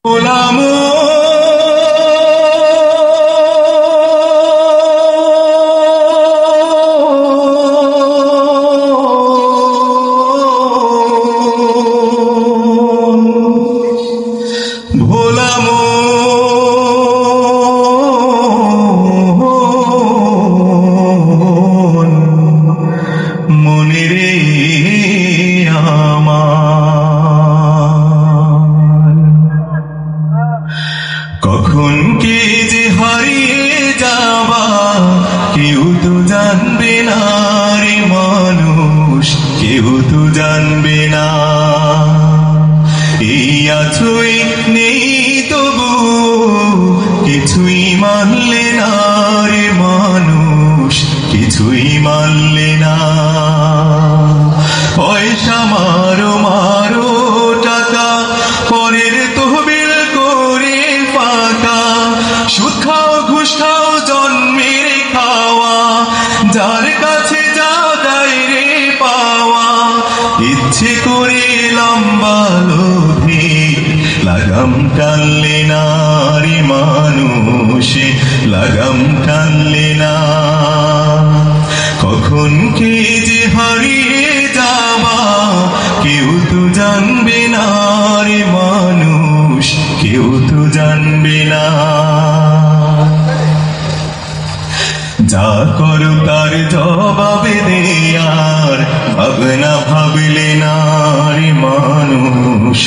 গোলাম ভোলাম মনে রে আমার কখন কে যে হারিয়ে যাবা কেউ তো জানবে না রে মানুষ, কেউ তো জানবে না। এই আছোই নেই তবু কিছুই মানলে না রে মানুষ, কিছুই মানলে না। পয়সা মারো মারো টাকা পরের তহবিল করে ফাঁকা, সুদ খাও ঘুষ খাও জন্মের খাওয়া, যার কাছে যা দেয় রে পাওয়া। ইচ্ছে করে লম্বা লোভে লাগাম টানলে না রে মানুষ, লাগাম টানলে না। কখন কে যে হারিয়ে যাবা কেউ তো জানবে না রে মানুষ, কেউ তো জানবে না। যা করো তার জবাবে দেয়ার ভাবনা ভাবলে না রে মানুষ,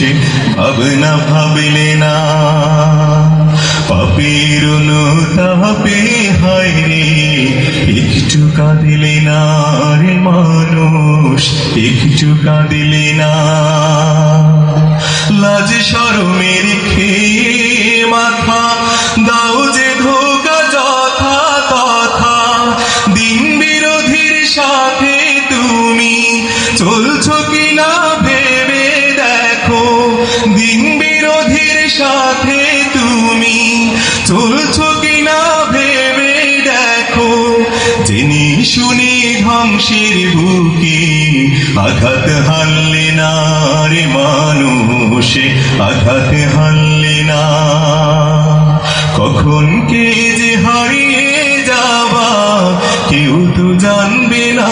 ভাবনা ভাবলে না। পাপের অনুতাপে হায় রে একটু কাঁদিলে না রে মানুষ, একটু কাঁদিলে না। লাজ শরমের খেয়ে মাথা দাও যে ধোকা যথা তথা, দিন বিরোধীর সাথে তুমি চলছো কিনা ভেবে দেখো, দিন বিরোধীর সাথে তুমি চলছো কিনা ভেবে দেখো। জেনে শুনে ধ্বংসের বুকে আঘাত হানলে না রে মানুষ, আঘাত হানলে না। কখন কে যে হারিয়ে যাবা কেউ তো জানবে না